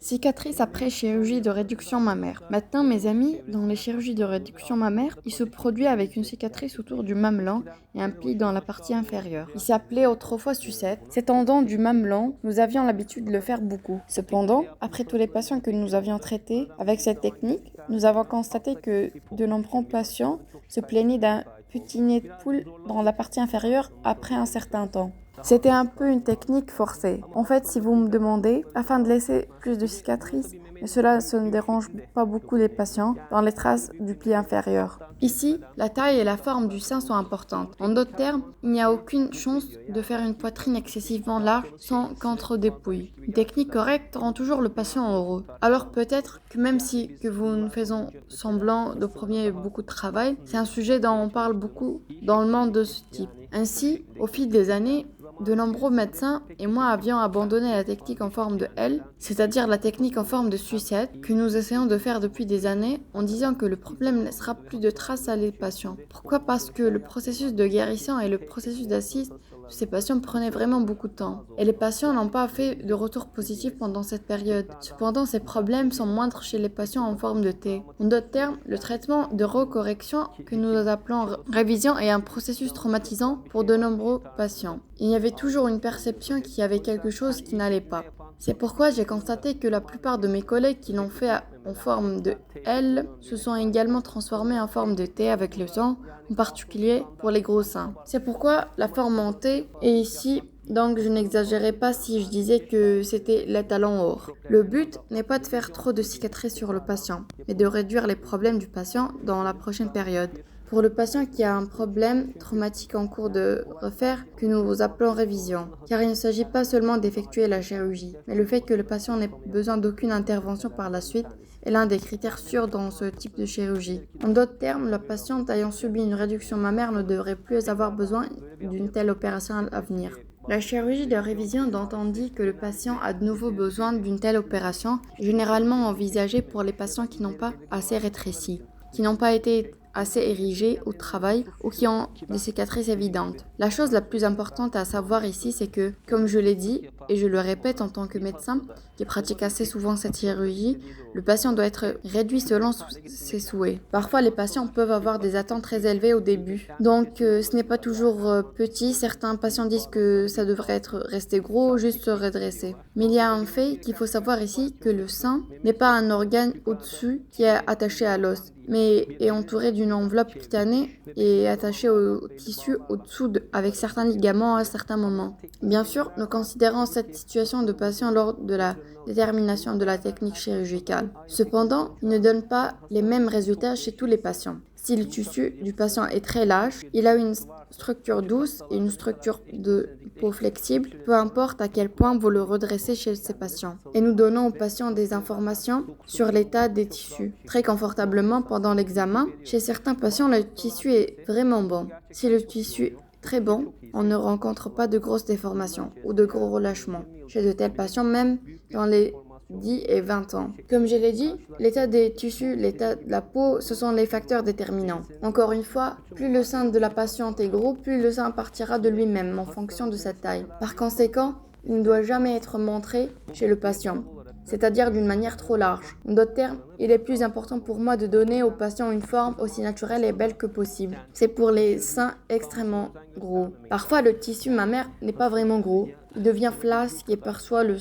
Cicatrice après chirurgie de réduction mammaire. Maintenant, mes amis, dans les chirurgies de réduction mammaire, il se produit avec une cicatrice autour du mamelon et un pli dans la partie inférieure. Il s'appelait autrefois sucette. S'étendant du mamelon, nous avions l'habitude de le faire beaucoup. Cependant, après tous les patients que nous avions traités avec cette technique, nous avons constaté que de nombreux patients se plaignaient d'un petit nez de poule dans la partie inférieure après un certain temps. C'était un peu une technique forcée. En fait, si vous me demandez, afin de laisser plus de cicatrices, mais cela ne dérange pas beaucoup les patients dans les traces du pli inférieur. Ici, la taille et la forme du sein sont importantes. En d'autres termes, il n'y a aucune chance de faire une poitrine excessivement large sans contre-dépouille. Une technique correcte rend toujours le patient heureux. Alors peut-être que même si que vous nous faisons semblant de premier beaucoup de travail, c'est un sujet dont on parle beaucoup dans le monde de ce type. Ainsi, au fil des années, de nombreux médecins et moi avions abandonné la technique en forme de L, c'est-à-dire la technique en forme de sucette que nous essayons de faire depuis des années en disant que le problème ne laissera plus de traces à les patients. Pourquoi? Parce que le processus de guérison et le processus d'assist de ces patients prenaient vraiment beaucoup de temps. Et les patients n'ont pas fait de retour positif pendant cette période. Cependant, ces problèmes sont moindres chez les patients en forme de T. En d'autres termes, le traitement de recorrection que nous appelons révision est un processus traumatisant pour de nombreux patients. Il y avait toujours une perception qu'il y avait quelque chose qui n'allait pas. C'est pourquoi j'ai constaté que la plupart de mes collègues qui l'ont fait en forme de L se sont également transformés en forme de T avec le temps, en particulier pour les gros seins. C'est pourquoi la forme en T est ici, donc je n'exagérais pas si je disais que c'était l'étalon or. Le but n'est pas de faire trop de cicatrices sur le patient, mais de réduire les problèmes du patient dans la prochaine période. Pour le patient qui a un problème traumatique en cours de refaire, que nous appelons révision, car il ne s'agit pas seulement d'effectuer la chirurgie, mais le fait que le patient n'ait besoin d'aucune intervention par la suite est l'un des critères sûrs dans ce type de chirurgie. En d'autres termes, la patiente ayant subi une réduction mammaire ne devrait plus avoir besoin d'une telle opération à venir. La chirurgie de révision dont on dit que le patient a de nouveau besoin d'une telle opération est généralement envisagée pour les patients qui n'ont pas assez rétréci, qui n'ont pas été assez érigés au travail ou qui ont des cicatrices évidentes. La chose la plus importante à savoir ici, c'est que, comme je l'ai dit, et je le répète en tant que médecin qui pratique assez souvent cette chirurgie, le patient doit être réduit selon ses souhaits. Parfois, les patients peuvent avoir des attentes très élevées au début, donc ce n'est pas toujours petit. Certains patients disent que ça devrait être resté gros ou juste se redresser. Mais il y a un fait qu'il faut savoir ici, que le sein n'est pas un organe au-dessus qui est attaché à l'os, mais est entouré d'une enveloppe cutanée et attaché au tissu au-dessous avec certains ligaments à certains moments. Bien sûr, nous considérons cette situation de patient lors de la détermination de la technique chirurgicale. Cependant, il ne donne pas les mêmes résultats chez tous les patients. Si le tissu du patient est très lâche, il a une structure douce et une structure de peau flexible, peu importe à quel point vous le redressez chez ces patients. Et nous donnons aux patients des informations sur l'état des tissus. Très confortablement pendant l'examen, chez certains patients, le tissu est vraiment bon. Si le tissu est très bon, on ne rencontre pas de grosses déformations ou de gros relâchements. Chez de tels patients, même dans les 10 et 20 ans. Comme je l'ai dit, l'état des tissus, l'état de la peau, ce sont les facteurs déterminants. Encore une fois, plus le sein de la patiente est gros, plus le sein partira de lui-même en fonction de sa taille. Par conséquent, il ne doit jamais être montré chez le patient, c'est-à-dire d'une manière trop large. En d'autres termes, il est plus important pour moi de donner au patient une forme aussi naturelle et belle que possible. C'est pour les seins extrêmement gros. Parfois, le tissu mammaire n'est pas vraiment gros. Il devient flasque et perçoit le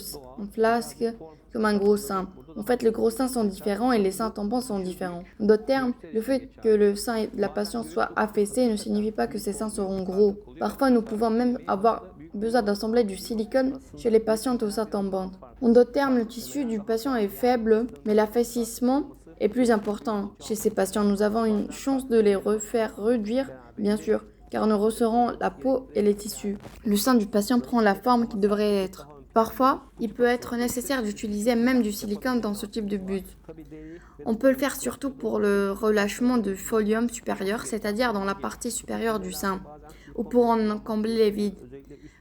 flasque comme un gros sein. En fait, les gros seins sont différents et les seins tampons sont différents. En d'autres termes, le fait que le sein de la patiente soit affaissé ne signifie pas que ses seins seront gros. Parfois, nous pouvons même avoir besoin d'assembler du silicone chez les patientes aux seins tombantes. En d'autres termes, le tissu du patient est faible, mais l'affaississement est plus important. Chez ces patients, nous avons une chance de les refaire réduire, bien sûr, car nous resserrons la peau et les tissus. Le sein du patient prend la forme qu'il devrait être. Parfois, il peut être nécessaire d'utiliser même du silicone dans ce type de but. On peut le faire surtout pour le relâchement du folium supérieur, c'est-à-dire dans la partie supérieure du sein, ou pour en combler les vides.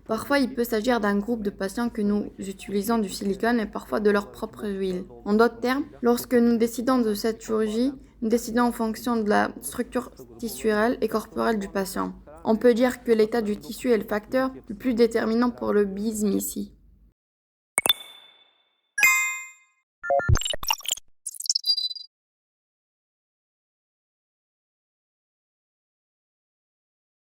Parfois, il peut s'agir d'un groupe de patients que nous utilisons du silicone et parfois de leur propre huile. En d'autres termes, lorsque nous décidons de cette chirurgie, nous décidons en fonction de la structure tissuelle et corporelle du patient. On peut dire que l'état du tissu est le facteur le plus déterminant pour le bisme ici.